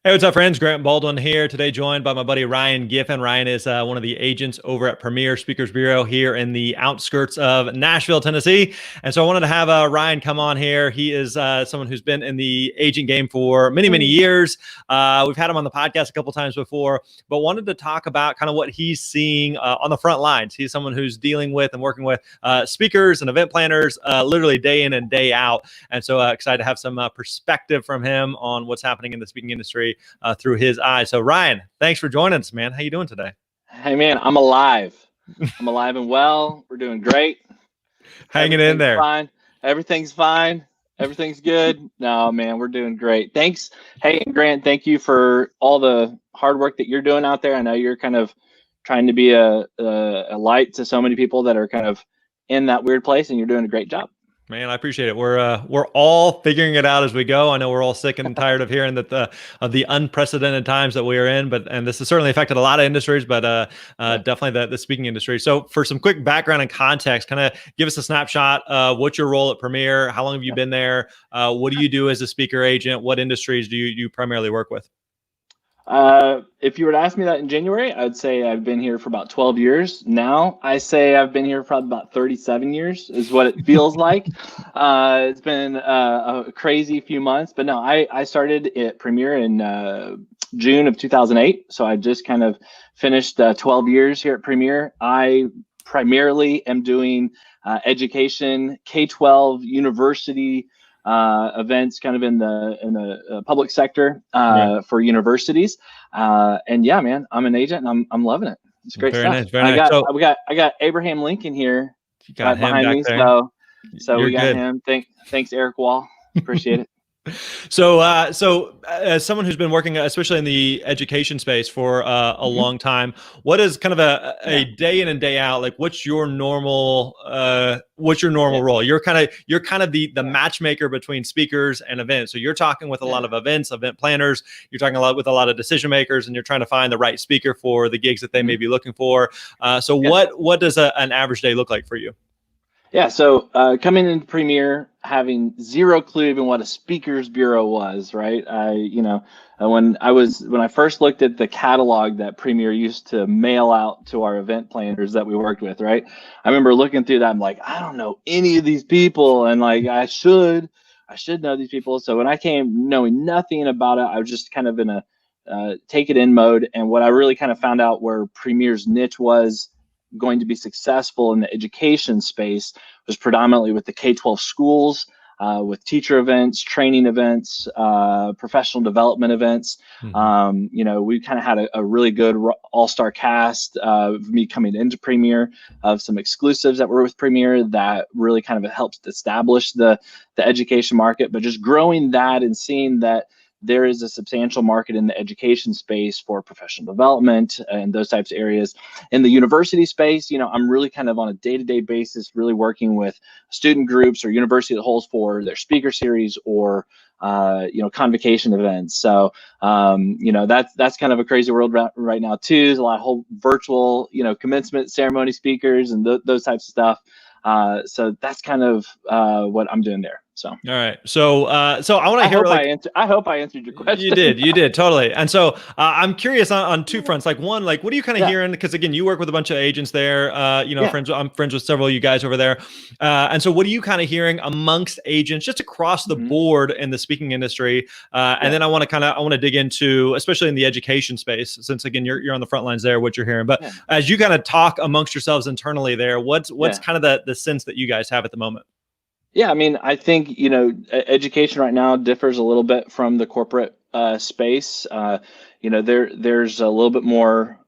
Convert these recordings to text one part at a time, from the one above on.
Hey, what's up, friends? Grant Baldwin here. Today, joined by my buddy Ryan Giffen. Ryan is one of the agents over at Premier Speakers Bureau here in the outskirts of Nashville, Tennessee. And so I wanted to have Ryan come on here. He is someone who's been in the agent game for many, many years. We've had him on the podcast a couple times before, but wanted to talk about kind of what he's seeing on the front lines. He's someone who's dealing with and working with speakers and event planners literally day in and day out. And so excited to have some perspective from him on what's happening in the speaking industry through his eyes. So Ryan, thanks for joining us, man. How you doing today? Hey man, I'm alive. I'm alive and well. We're doing great. Hanging in there. Fine. Everything's fine. Everything's good. No, man, we're doing great. Thanks. Hey, Grant, thank you for all the hard work that you're doing out there. I know you're kind of trying to be a light to so many people that are kind of in that weird place, and you're doing a great job. Man, I appreciate it. We're all figuring it out as we go. I know we're all sick and tired of hearing that of the unprecedented times that we are in, and this has certainly affected a lot of industries, but definitely the speaking industry. So, for some quick background and context, kind of give us a snapshot of what's your role at Premier. How long have you been there? What do you do as a speaker agent? What industries do you primarily work with? If you were to ask me that in January, I'd say I've been here for about 12 years. Now I say I've been here for probably about 37 years is what it feels like. It's been a crazy few months, but no, I started at Premier in June of 2008. So I just kind of finished 12 years here at Premier. I primarily am doing education, K-12, university, events kind of in the public sector for universities. And yeah, man, I'm an agent and I'm loving it. It's great very stuff. Nice, very nice. I got Abraham Lincoln here right behind me. There. So we got good. Him. Thanks, Eric Wall. Appreciate it. So as someone who's been working, especially in the education space for a long time, what is kind of a day in and day out? Like, what's your normal role? You're kind of the matchmaker between speakers and events. So you're talking with a lot of events, event planners. You're talking with a lot of decision makers, and you're trying to find the right speaker for the gigs that they may be looking for. What does an average day look like for you? Yeah, so coming into Premier, having zero clue even what a speakers bureau was, right? When I first looked at the catalog that Premier used to mail out to our event planners that we worked with, right? I remember looking through that. I'm like, I don't know any of these people, and like I should know these people. So when I came knowing nothing about it, I was just kind of in a take it in mode. And what I really kind of found out where Premier's niche was going to be successful in the education space was predominantly with the K-12 schools, with teacher events, training events, professional development events. We kind of had a really good all-star cast of me coming into Premier, of some exclusives that were with Premier that really kind of helps establish the education market, but just growing that and seeing that there is a substantial market in the education space for professional development and those types of areas. In the university space, I'm really kind of on a day-to-day basis, really working with student groups or university as a whole for their speaker series or convocation events. So that's kind of a crazy world right now too. There's a lot of whole virtual commencement ceremony speakers and those types of stuff. So that's kind of what I'm doing there. So all right, so I want to hear. I hope I answered your question. You did totally. And so I'm curious on two fronts. Like one, like what are you kind of hearing? Because again, you work with a bunch of agents there. I'm friends with several of you guys over there. And so what are you kind of hearing amongst agents just across the board in the speaking industry? And then I want to dig into, especially in the education space, since again you're on the front lines there, what you're hearing. But as you kind of talk amongst yourselves internally there, what's kind of the sense that you guys have at the moment? Yeah, I mean, I think, education right now differs a little bit from the corporate space. There's a little bit more,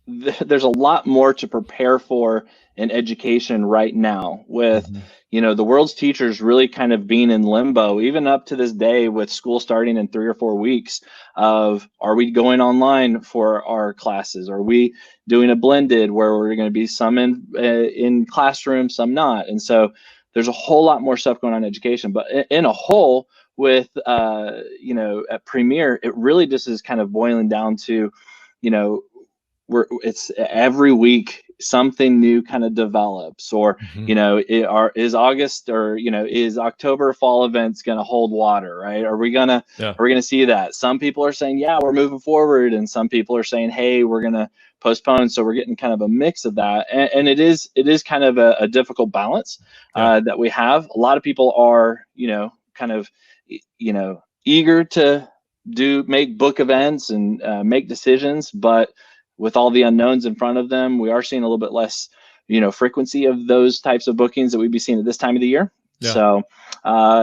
there's a lot more to prepare for in education right now with, the world's teachers really kind of being in limbo, even up to this day with school starting in 3 or 4 weeks of, are we going online for our classes? Are we doing a blended where we're going to be some in classroom, some not? And so there's a whole lot more stuff going on in education, but in a whole with, at Premier, it really just is kind of boiling down to, it's every week something new kind of develops, or Mhm. is August, or is October fall events going to hold water, right? Yeah. Are we gonna see that? Some people are saying, yeah, we're moving forward, and some people are saying, hey, we're gonna postpone. So we're getting kind of a mix of that, and it is kind of a difficult balance Yeah. that we have. A lot of people are kind of eager to make book events and make decisions, but with all the unknowns in front of them, we are seeing a little bit less frequency of those types of bookings that we'd be seeing at this time of the year. Yeah. So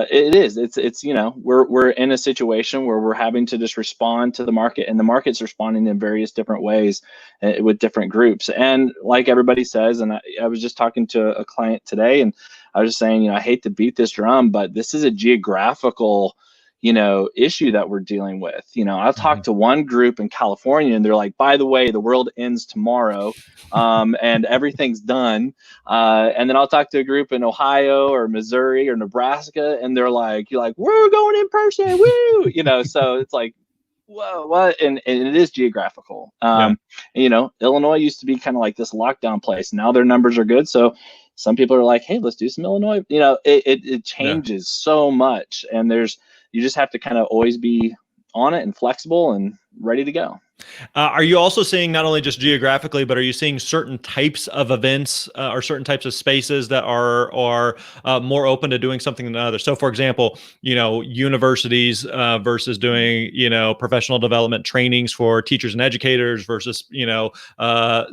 it's we're in a situation where we're having to just respond to the market, and the market's responding in various different ways with different groups. And like everybody says, and I was just talking to a client today, and I was just saying, I hate to beat this drum, but this is a geographical issue that we're dealing with. I'll talk Mhm. to one group in California, and they're like, by the way, the world ends tomorrow, and everything's done. And then I'll talk to a group in Ohio or Missouri or Nebraska, and they're like, you're like, we're going in person, woo! So it's like, whoa, what? And it is geographical. Yeah. Illinois used to be kind of like this lockdown place. Now their numbers are good, so some people are like, hey, let's do some Illinois. It Yeah. changes so much, and you just have to kind of always be on it and flexible and ready to go. Are you also seeing not only just geographically, but are you seeing certain types of events or certain types of spaces that are more open to doing something than others? So, for example, universities versus doing professional development trainings for teachers and educators versus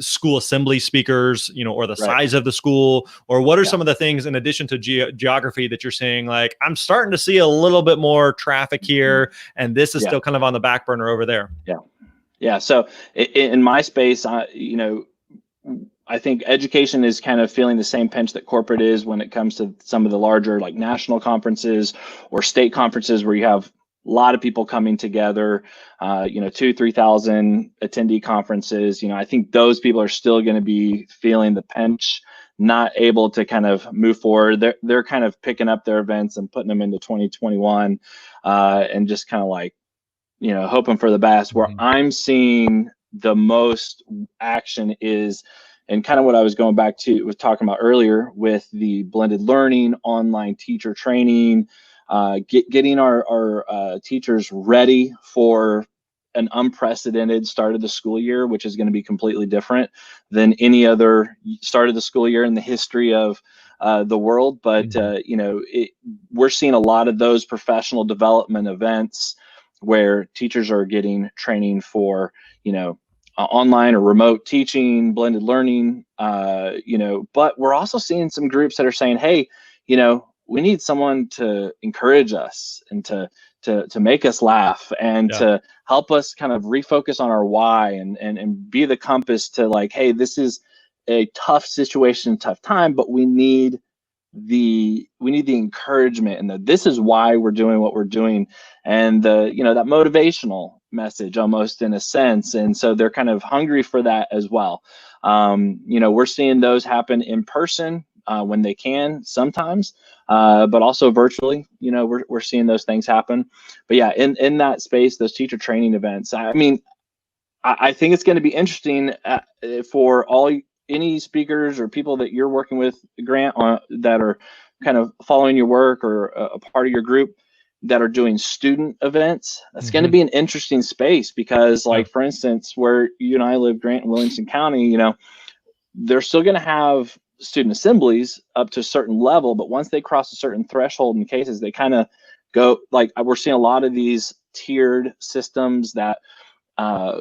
school assembly speakers, or the Right. size of the school, or what are Yeah. some of the things in addition to geography that you're seeing? Like, I'm starting to see a little bit more traffic Mhm. here, and this is Yeah. still kind of on the back burner over there. Yeah. Yeah. So in my space, I think education is kind of feeling the same pinch that corporate is when it comes to some of the larger like national conferences or state conferences where you have a lot of people coming together, 3,000 attendee conferences. I think those people are still going to be feeling the pinch, not able to kind of move forward. They're kind of picking up their events and putting them into 2021, and just kind of like hoping for the best. Where Mhm. I'm seeing the most action is, and kind of what I was going back to was talking about earlier with the blended learning, online teacher training, getting our teachers ready for an unprecedented start of the school year, which is going to be completely different than any other start of the school year in the history of the world. But Mhm. we're seeing a lot of those professional development events where teachers are getting training for online or remote teaching, blended learning, but we're also seeing some groups that are saying, hey, we need someone to encourage us and to make us laugh and Yeah. to help us kind of refocus on our why, and be the compass to like, hey, this is a tough situation, tough time, but we need the encouragement, and that this is why we're doing what we're doing, and that motivational message almost in a sense. And so they're kind of hungry for that as well. We're seeing those happen in person when they can sometimes, but also virtually. We're seeing those things happen. But yeah, in that space, those teacher training events, I mean, I think it's going to be interesting for any speakers or people that you're working with, Grant, that are kind of following your work or a part of your group that are doing student events. That's going to Mhm. be an interesting space because, Yeah. like, for instance, where you and I live, Grant, in Williamson County, they're still going to have student assemblies up to a certain level, but once they cross a certain threshold in cases, they kind of go like, we're seeing a lot of these tiered systems that uh,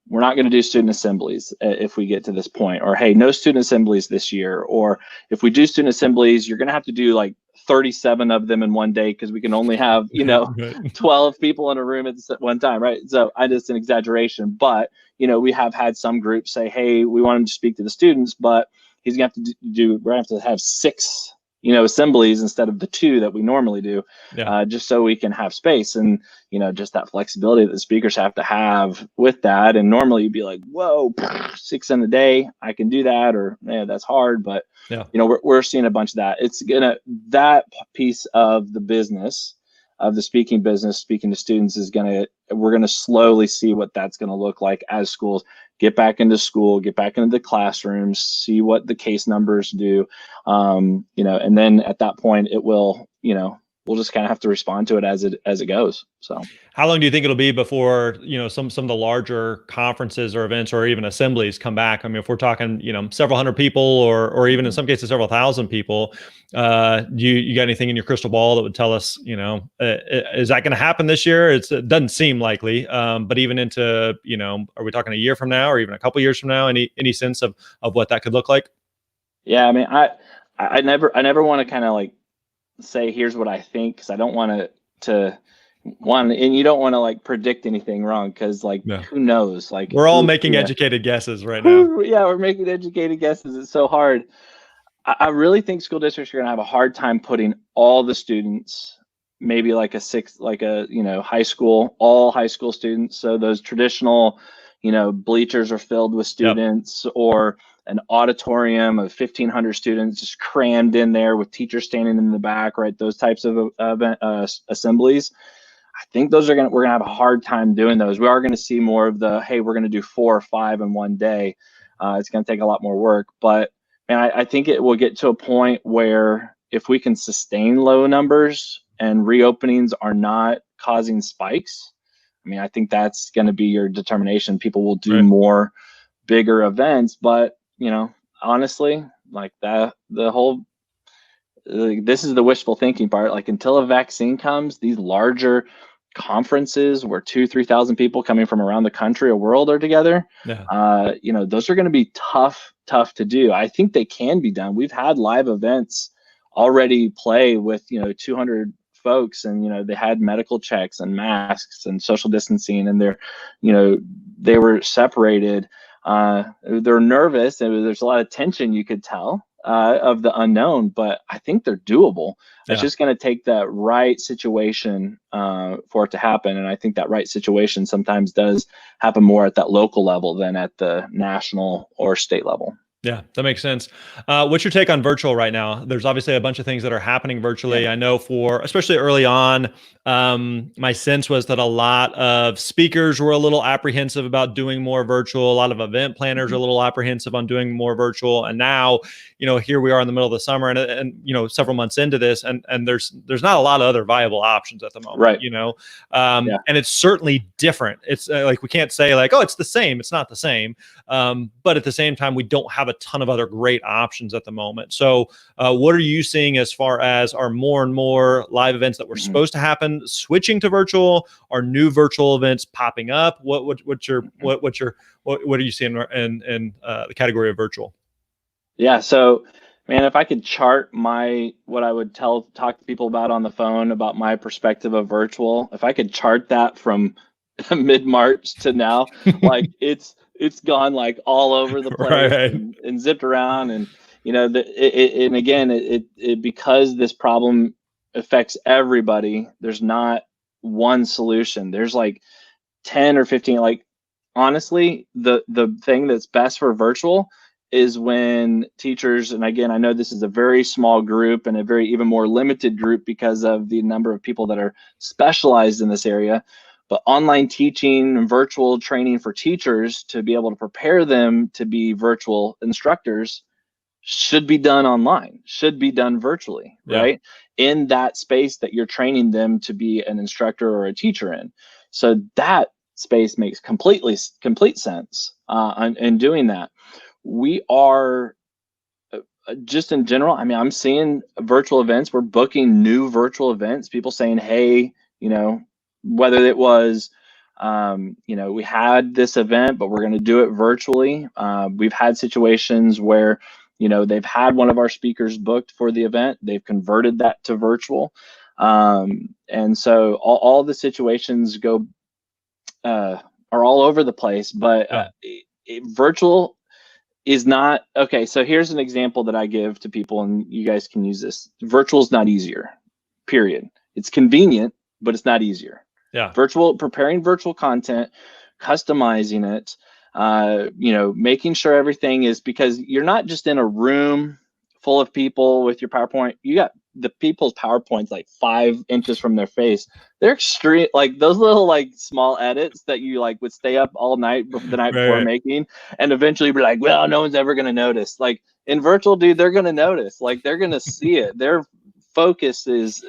we're not going to do student assemblies if we get to this point, or hey, no student assemblies this year, or if we do student assemblies, you're going to have to do like 37 of them in one day because we can only have Right. 12 people in a room at one time, right? So I just an exaggeration, but we have had some groups say, hey, we want him to speak to the students, but he's going to have to we're going to have 6 assemblies instead of the 2 that we normally do, Yeah. just so we can have space. And just that flexibility that the speakers have to have with that. And normally you'd be like, whoa, 6 in a day, I can do that, or yeah, that's hard. But Yeah. we're seeing a bunch of that. That piece of the business, of the speaking business, speaking to students, we're gonna slowly see what that's gonna look like as schools get back into school, get back into the classrooms, see what the case numbers do, and then at that point it will, we'll just kind of have to respond to it as it goes. So how long do you think it'll be before, some of the larger conferences or events or even assemblies come back? I mean, if we're talking, several hundred people or even in some cases several thousand people, you got anything in your crystal ball that would tell us, is that going to happen this year? It doesn't seem likely, but even into, are we talking a year from now or even a couple years from now? Any sense of what that could look like? Yeah, I mean, I never want to kind of like say here's what I think, because I don't want to and you don't want to like predict anything wrong, because like who knows, like we're all making educated guesses right now. Yeah, we're making educated guesses. It's so hard. I really think school districts are going to have a hard time putting all the students, maybe like high school, all high school students. So those traditional, bleachers are filled with students, or an auditorium of 1,500 students just crammed in there with teachers standing in the back, right? Those types of assemblies. I think we're gonna have a hard time doing those. We are going to see more of the, hey, we're going to do 4 or 5 in one day. It's going to take a lot more work, but I think it will get to a point where if we can sustain low numbers and reopenings are not causing spikes, I think that's going to be your determination. People will do more bigger events, but honestly, like that, this is the wishful thinking part. Like, until a vaccine comes, these larger conferences where 2,000-3,000 people coming from around the country or world are together, those are going to be tough to do. I think they can be done. We've had live events already play with 200 folks, and they had medical checks and masks and social distancing, and they were separated. They're nervous, and there's a lot of tension, you could tell, of the unknown, but I think they're doable. It's just going to take that right situation for it to happen, and I think that right situation sometimes does happen more at that local level than at the national or state level. Yeah, that makes sense. What's your take on virtual right now? There's obviously a bunch of things that are happening virtually. I know especially early on, my sense was that a lot of speakers were a little apprehensive about doing more virtual. A lot of event planners are a little apprehensive on doing more virtual. And now, here we are in the middle of the summer and several months into this, and there's not a lot of other viable options at the moment, and it's certainly different. It's like, we can't say like, oh, it's the same. It's not the same. But at the same time, we don't have a ton of other great options at the moment. So what are you seeing as far as, are more and more live events that were supposed to happen switching to virtual? Are new virtual events popping up? What are you seeing in the category of virtual? Yeah, so man, if I could chart what I would talk to people about on the phone about my perspective of virtual, if I could chart that from mid-March to now, like it's gone like all over the place, and zipped around, and and again, because this problem affects everybody, there's not one solution. There's like 10 or 15. Like, honestly, the thing that's best for virtual is when teachers, and again, I know this is a very small group and a very even more limited group because of the number of people that are specialized in this area, but online teaching and virtual training for teachers to be able to prepare them to be virtual instructors should be done online, should be done virtually, right? In that space that you're training them to be an instructor or a teacher in. So that space makes complete sense in doing that. We are just in general, I'm seeing virtual events. We're booking new virtual events, people saying, hey, whether it was, we had this event, but we're going to do it virtually. We've had situations where, they've had one of our speakers booked for the event. They've converted that to virtual. And so all the situations are all over the place, but virtual is not, okay, so here's an example that I give to people, and you guys can use this. Virtual is not easier, period. It's convenient, but it's not easier. Preparing virtual content, customizing it, making sure everything is, because you're not just in a room full of people with your PowerPoint. You got the people's PowerPoint's like 5 inches from their face. They're extreme, like those little like small edits that you like would stay up all night the night before Right. making, and eventually be like, well, no one's ever gonna notice. Like in virtual, dude, they're gonna notice. Like they're gonna see it. Their focus is,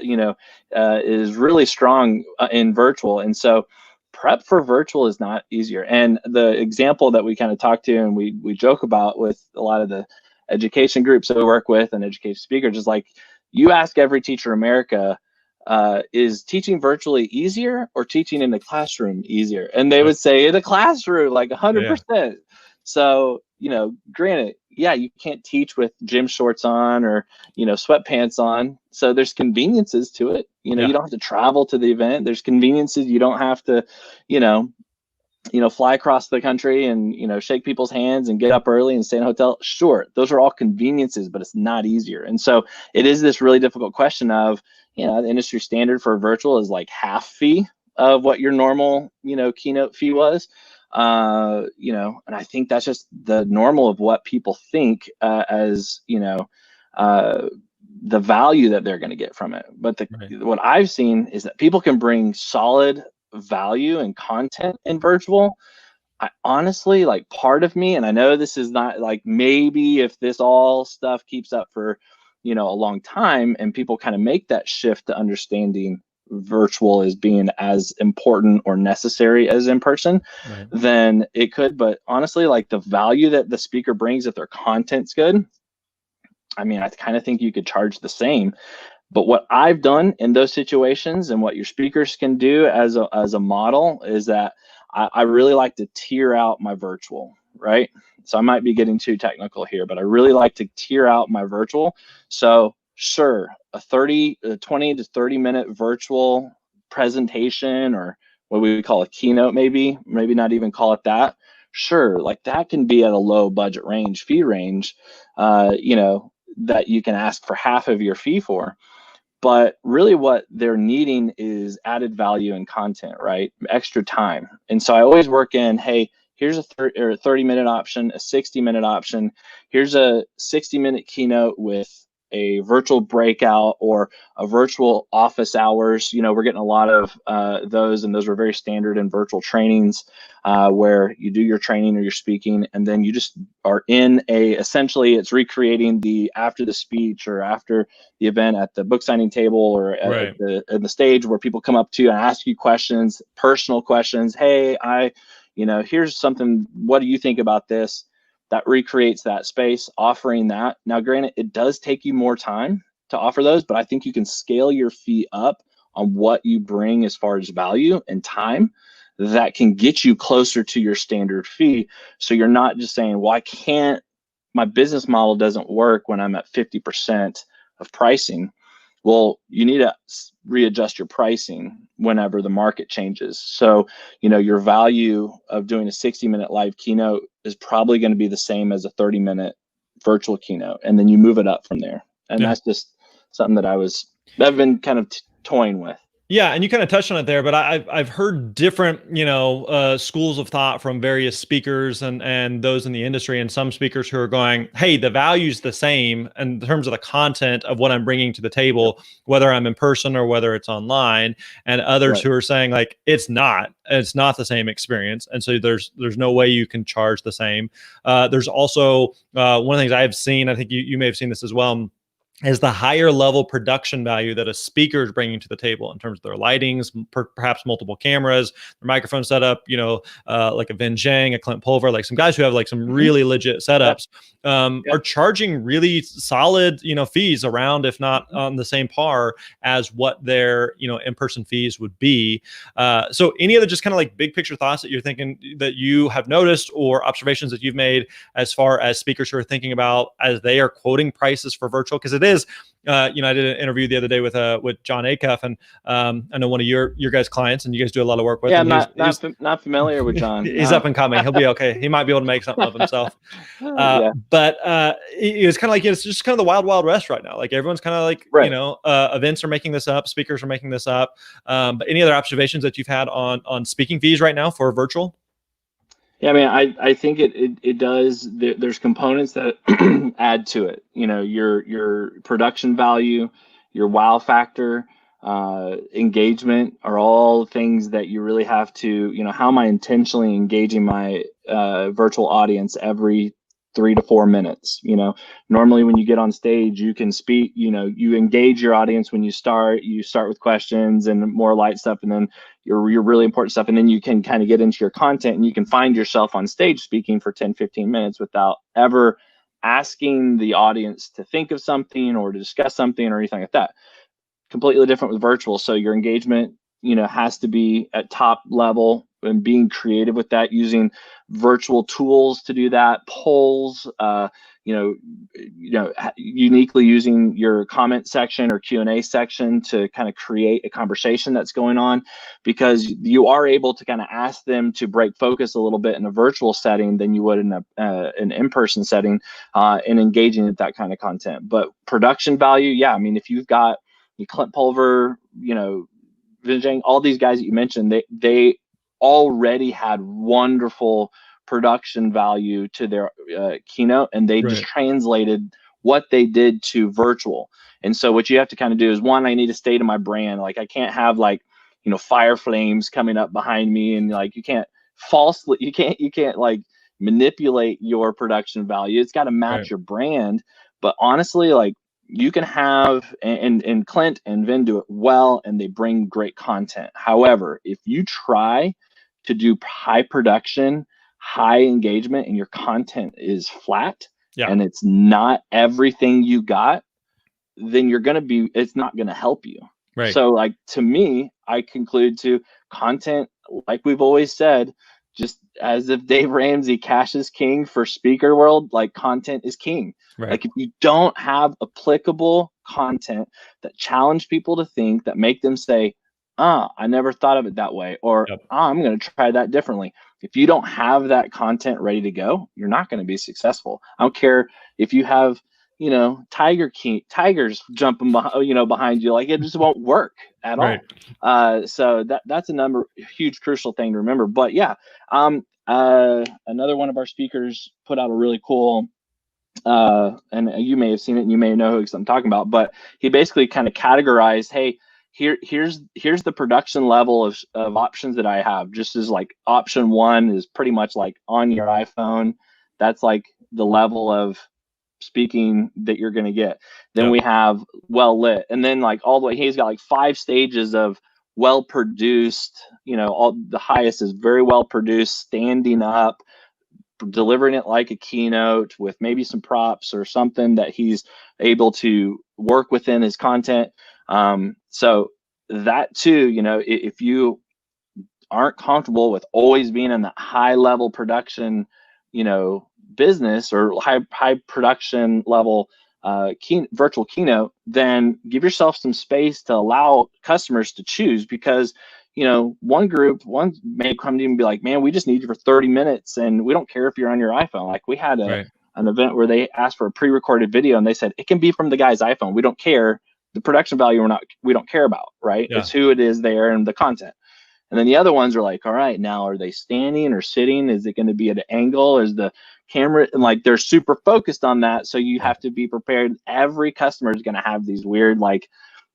is really strong in virtual, and so prep for virtual is not easier. And the example that we kind of talk to and we joke about with a lot of the education groups that we work with and education speakers is like, you ask every teacher in America, is teaching virtually easier or teaching in the classroom easier? And they Right. would say in the classroom, like Yeah. 100%. So, granted, yeah, you can't teach with gym shorts on or, sweatpants on. So there's conveniences to it. Yeah. You don't have to travel to the event. There's conveniences. You don't have to, you know, fly across the country and, shake people's hands and get up early and stay in a hotel. Sure, those are all conveniences, but it's not easier. And so it is this really difficult question of, the industry standard for virtual is like half fee of what your normal, keynote fee was. And I think that's just the normal of what people think as, the value that they're going to get from it. But Right. what I've seen is that people can bring solid value and content in virtual. I honestly, like, part of me, and I know this is not like, maybe if this all stuff keeps up for, a long time and people kind of make that shift to understanding virtual as being as important or necessary as in person, Right. then it could. But honestly, like the value that the speaker brings, if their content's good, I mean, I kind of think you could charge the same. But what I've done in those situations and what your speakers can do as a model is that I really like to tier out my virtual, right? So I might be getting too technical here, but I really like to tier out my virtual. So sure, a 20 to 30 minute virtual presentation, or what we would call a keynote, maybe not even call it that. Sure, like that can be at a low budget range, fee range, that you can ask for half of your fee for. But really what they're needing is added value and content, right? Extra time. And so I always work in, hey, here's a 30-minute option, a 60-minute option. Here's a 60-minute keynote with a virtual breakout or a virtual office hours. We're getting a lot of those, and those are very standard in virtual trainings, where you do your training or your speaking, and then you just are in essentially it's recreating the after the speech or after the event at the book signing table or at Right. the stage, where people come up to you and ask you questions, personal questions. Hey, here's something. What do you think about this? That recreates that space, offering that. Now, granted, it does take you more time to offer those, but I think you can scale your fee up on what you bring as far as value and time that can get you closer to your standard fee. So you're not just saying, well, my business model doesn't work when I'm at 50% of pricing. Well, you need to readjust your pricing whenever the market changes. So, your value of doing a 60-minute live keynote is probably going to be the same as a 30-minute virtual keynote. And then you move it up from there. And Yeah. that's just something that I've been kind of toying with. Yeah, and you kind of touched on it there, but I've heard different schools of thought from various speakers and those in the industry, and some speakers who are going, "Hey, the value's the same in terms of the content of what I'm bringing to the Yep. table, whether I'm in person or whether it's online," and others Right. who are saying like, it's not the same experience, and so there's no way you can charge the same. There's also one of the things I've seen, I think you may have seen this as well, is the higher level production value that a speaker is bringing to the table in terms of their lightings, perhaps multiple cameras, their microphone setup, like a Vin Zhang, a Clint Pulver, like some guys who have like some Mm-hmm. really legit Yep. setups, are Yep. charging really solid, fees around, if not Mm-hmm. on the same par as what their, in-person fees would be. So any other just kind of like big picture thoughts that you're thinking that you have noticed or observations that you've made as far as speakers who are thinking about as they are quoting prices for virtual? Because it is, I did an interview the other day with John Acuff, and I know one of your guys' clients, and you guys do a lot of work with Yeah, him. I'm not familiar with John. He's No. up and coming. He'll be okay. He might be able to make something of himself. Yeah. But it's kind of like, it's just kind of the wild, wild west right now. Like everyone's kind of like, Right. events are making this up, speakers are making this up. But any other observations that you've had on speaking fees right now for virtual? Yeah, I mean, I think it does. There's components that add to it. Your production value your wow factor, engagement are all things that you really have to, how am I intentionally engaging my virtual audience every 3 to 4 minutes? Normally when you get on stage, you can speak, you engage your audience when you start with questions and more light stuff, and then your really important stuff. And then you can kind of get into your content, and you can find yourself on stage speaking for 10-15 minutes without ever asking the audience to think of something or to discuss something or anything like that. Completely different with virtual. So your engagement, has to be at top level, and being creative with that, using virtual tools to do that, polls, uniquely using your comment section or Q&A section to kind of create a conversation that's going on, because you are able to kind of ask them to break focus a little bit in a virtual setting than you would in an in-person setting, and engaging with that kind of content. But production value, yeah, I mean, if you've got Clint Pulver, Vijay, all these guys that you mentioned, they already had wonderful production value to their keynote, and they just translated what they did to virtual. And so what you have to kind of do is, one, I need to stay to my brand. Like, I can't have fire flames coming up behind me, and you can't like manipulate your production value. It's got to match your brand. But honestly, like, you can have, and Clint and Vin do it well, and they bring great content. However, if you try to do high production, high engagement, and your content is flat, and it's not everything you got, then it's not going to help you. So, like, to me, I conclude to content, like we've always said, just as if Dave Ramsey, cash is king for speaker world, like, content is king. Like, if you don't have applicable content that challenge people to think, that make them say, I never thought of it that way, or I'm going to try that differently. If you don't have that content ready to go, you're not going to be successful. I don't care if you have, tigers jumping behind you, like, it just won't work at all. So that's huge crucial thing to remember. But yeah, another one of our speakers put out a really cool, and you may have seen it and you may know who I'm talking about, but he basically kind of categorized, hey, here's the production level of options that I have. Just as, like, option 1 is pretty much like on your iPhone. That's like the level of speaking that you're going to get. Then we have well lit, and then, like, all the way, he's got like 5 stages of well produced. All the highest is very well produced, standing up, delivering it like a keynote with maybe some props or something that he's able to work within his content. So that too, if you aren't comfortable with always being in that high level production, business, or high production level virtual keynote, then give yourself some space to allow customers to choose. Because one may come to you and be like, man, we just need you for 30 minutes and we don't care if you're on your iPhone. Like, we had an event where they asked for a pre-recorded video, and they said it can be from the guy's iPhone. We don't care. The production value we don't care about, right? It's who it is there and the content. And then the other ones are like, all right, now, are they standing or sitting? Is it going to be at an angle? Is the camera, and like, they're super focused on that. So you have to be prepared. Every customer is going to have these weird, like,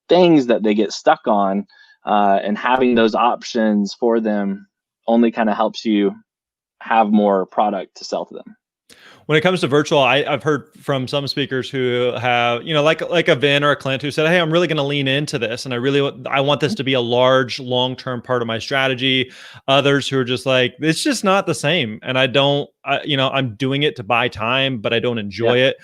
things that they get stuck on, and having those options for them only kind of helps you have more product to sell to them. When it comes to virtual, I've heard from some speakers who have, like a Vin or a Clint, who said, hey, I'm really going to lean into this, and I want this to be a large, long-term part of my strategy. Others who are just like, it's just not the same, and I'm doing it to buy time, but I don't enjoy it.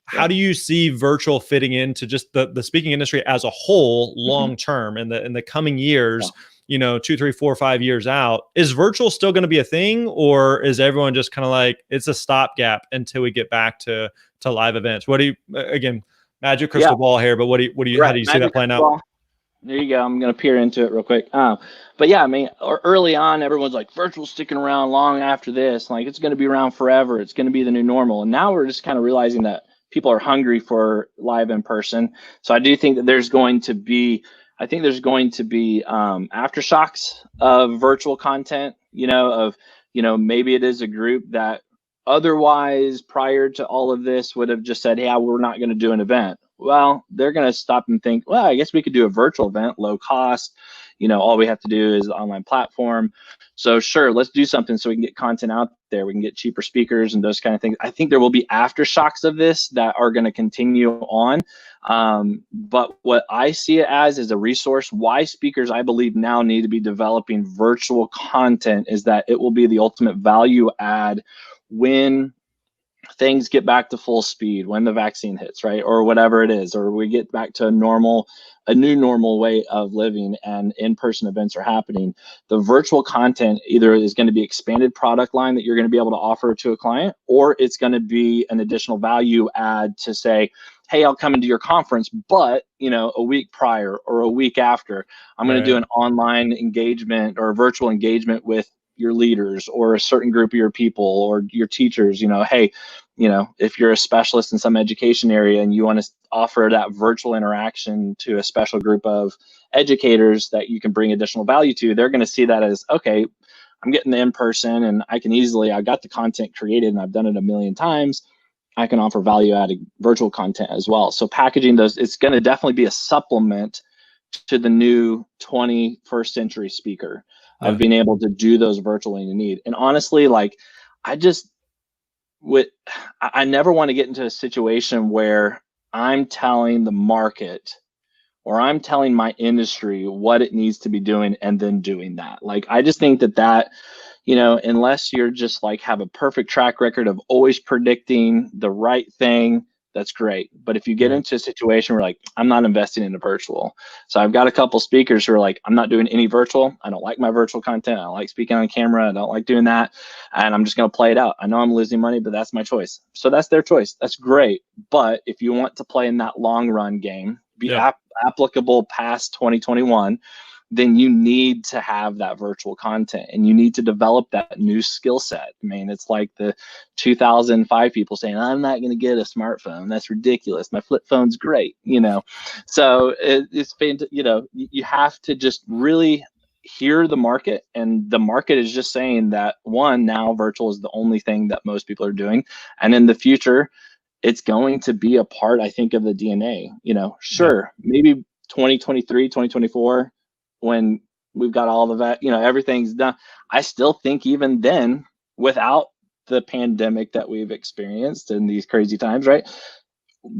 How do you see virtual fitting into just the speaking industry as a whole, long term, in the coming years? 2, 3, 4, 5 years out, is virtual still going to be a thing, or is everyone just kind of like, it's a stopgap until we get back to live events? What do you, again, magic crystal ball here, but how do you see that playing out? There you go. I'm going to peer into it real quick. But yeah, I mean, early on, everyone's like, virtual sticking around long after this. Like, it's going to be around forever. It's going to be the new normal. And now we're just kind of realizing that people are hungry for live in person. So I do think that there's going to be aftershocks of virtual content, maybe it is a group that otherwise, prior to all of this, would have just said, yeah, we're not going to do an event. well, they're going to stop and think, well, I guess we could do a virtual event, low cost. All we have to do is the online platform. So sure, let's do something so we can get content out there. We can get cheaper speakers and those kind of things. I think there will be aftershocks of this that are going to continue on. But what I see it as is a resource. Why speakers, I believe, now need to be developing virtual content is that it will be the ultimate value add when things get back to full speed, when the vaccine hits, right? Or whatever it is, or we get back to a new normal way of living and in-person events are happening. The virtual content either is going to be expanded product line that you're going to be able to offer to a client, or it's going to be an additional value add to say, hey, I'll come into your conference, but a week prior or a week after, I'm going to do an online engagement or a virtual engagement with your leaders or a certain group of your people or your teachers. Hey, if you're a specialist in some education area and you want to offer that virtual interaction to a special group of educators that you can bring additional value to, they're going to see that as, okay, I'm getting the in-person and I got the content created and I've done it a million times. I can offer value added virtual content as well. So packaging those, it's going to definitely be a supplement to the new 21st century speaker of being able to do those virtually in need. And honestly, like I never want to get into a situation where I'm telling the market or I'm telling my industry what it needs to be doing and then doing that. Like, I just think that, unless you're just like have a perfect track record of always predicting the right thing, that's great. But if you get into a situation where like, I'm not investing in a virtual. So I've got a couple speakers who are like, I'm not doing any virtual. I don't like my virtual content. I don't like speaking on camera. I don't like doing that. And I'm just going to play it out. I know I'm losing money, but that's my choice. So that's their choice. That's great. But if you want to play in that long run game, be applicable past 2021, then you need to have that virtual content and you need to develop that new skill set. I mean, it's like the 2005 people saying, I'm not going to get a smartphone. That's ridiculous. My flip phone's great, So it's been, you have to just really hear the market, and the market is just saying that now virtual is the only thing that most people are doing. And in the future, it's going to be a part, I think, of the DNA, sure, maybe 2023, 2024, when we've got all of that, everything's done. I still think even then, without the pandemic that we've experienced in these crazy times, right,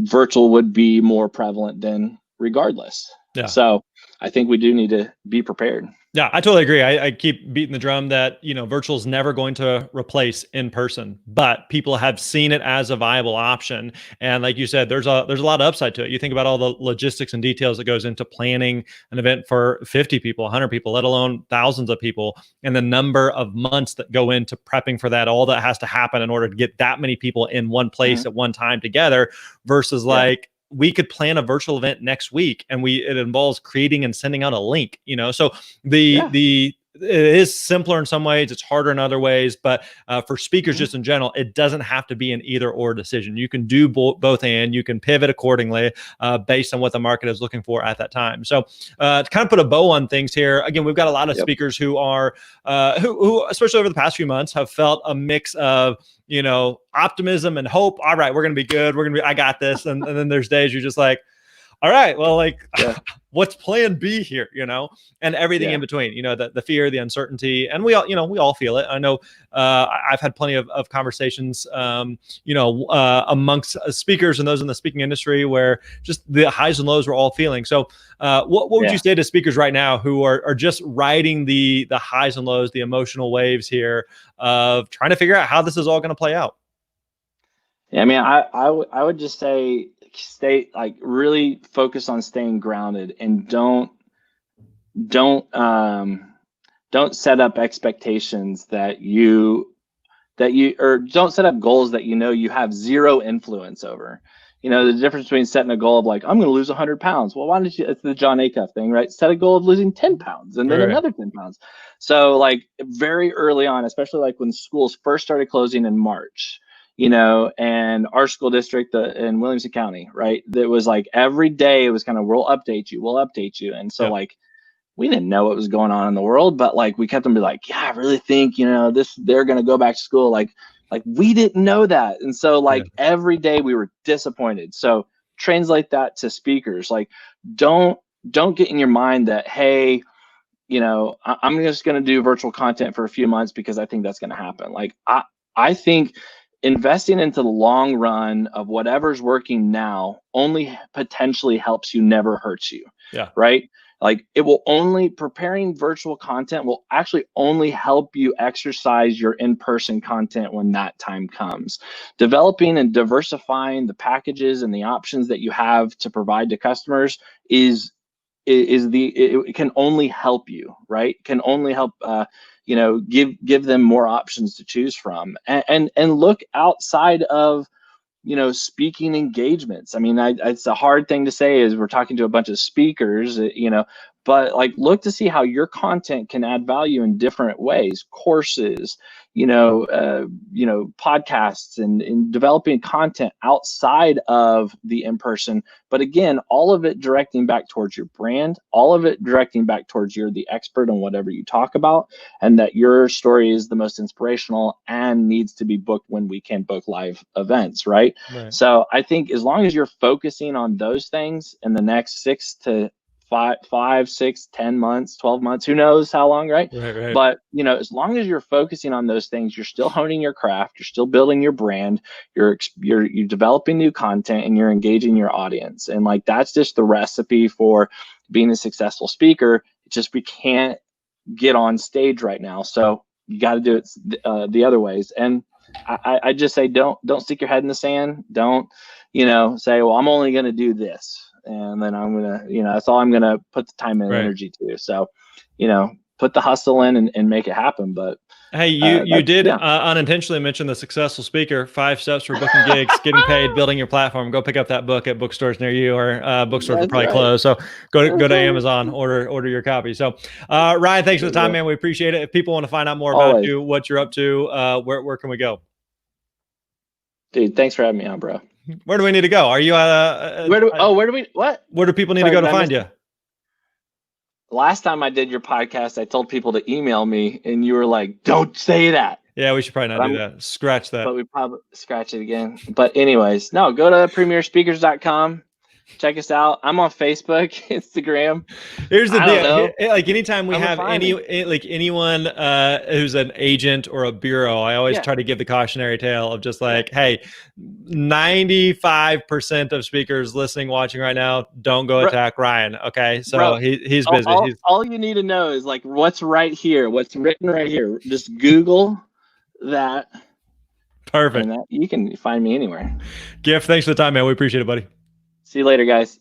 virtual would be more prevalent than regardless. So I think we do need to be prepared. Yeah, I totally agree. I keep beating the drum that, virtual is never going to replace in person, but people have seen it as a viable option. And like you said, there's a lot of upside to it. You think about all the logistics and details that goes into planning an event for 50 people, 100 people, let alone thousands of people, and the number of months that go into prepping for that, all that has to happen in order to get that many people in one place at one time together versus like, we could plan a virtual event next week and it involves creating and sending out a link, so it is simpler in some ways, it's harder in other ways, but for speakers just in general, it doesn't have to be an either or decision. You can do both and you can pivot accordingly based on what the market is looking for at that time. So to kind of put a bow on things here, again, we've got a lot of speakers who are who especially over the past few months have felt a mix of optimism and hope. All right, we're going to be good. I got this. And then there's days you're just like, all right, well, like what's plan B here, and everything in between, the fear, the uncertainty, and we all feel it. I know I've had plenty of conversations, amongst speakers and those in the speaking industry where just the highs and lows we're all feeling. So what would you say to speakers right now who are just riding the highs and lows, the emotional waves here of trying to figure out how this is all going to play out? Yeah, I mean, I would just say, really focus on staying grounded and don't set up expectations or don't set up goals that you have zero influence over. The difference between setting a goal of like, I'm going to lose 100 pounds. Well, why don't you, it's the John Acuff thing, right? Set a goal of losing 10 pounds and then another 10 pounds. So like very early on, especially like when schools first started closing in March, and our school district in Williamson County, right? That was like every day it was kind of, we'll update you. And so like, we didn't know what was going on in the world, but like we kept them be like, yeah, I really think, they're going to go back to school. Like we didn't know that. And so like every day we were disappointed. So translate that to speakers. Like, don't get in your mind that, hey, I'm just going to do virtual content for a few months because I think that's going to happen. Like, I think investing into the long run of whatever's working now only potentially helps you, never hurts you. Yeah. Right. Like, it will only, preparing virtual content will actually only help you exercise your in-person content when that time comes. Developing and diversifying the packages and the options that you have to provide to customers it can only help you, right? Can only help give them more options to choose from, and look outside of speaking engagements. I mean, it's a hard thing to say as we're talking to a bunch of speakers, but like, look to see how your content can add value in different ways. Courses, podcasts, and developing content outside of the in-person. But again, all of it directing back towards your brand, all of it directing back towards you're the expert on whatever you talk about, and that your story is the most inspirational and needs to be booked when we can book live events, right? So I think as long as you're focusing on those things in the next 6 to 5, 6, 10 months, 12 months, who knows how long, right? Right. But as long as you're focusing on those things, you're still honing your craft, you're still building your brand, you're developing new content, and you're engaging your audience. And like, that's just the recipe for being a successful speaker. It's just, we can't get on stage right now, so you got to do it the other ways. And I just say, don't stick your head in the sand. Don't say, well, I'm only going to do this, and then I'm gonna, that's all I'm gonna put the time and energy to. So put the hustle in and make it happen. But hey, you did unintentionally mention the successful speaker, 5 steps for booking gigs, getting paid, building your platform. Go pick up that book at bookstores near you, or bookstores are probably closed. So go to Amazon, order your copy. So Ryan, thanks for the time, man. We appreciate it. If people want to find out more about you, what you're up to, where can we go? Dude, thanks for having me on, bro. Where do we need to go? Are you where do people need to go to find you? Last time I did your podcast, I told people to email me, and you were like, don't say that. Yeah, we should probably not do that. Scratch that. But we probably scratch it again. But anyways, no, go to premierspeakers.com. Check us out. I'm on Facebook, Instagram. Here's the deal. Like, anytime we have anyone who's an agent or a bureau, I always try to give the cautionary tale of just like, hey, 95% of speakers listening, watching right now, don't go attack Ryan. Okay, so he's busy. All you need to know is like what's right here, what's written right here. Just Google that. Perfect. And you can find me anywhere. Giff, thanks for the time, man. We appreciate it, buddy. See you later, guys.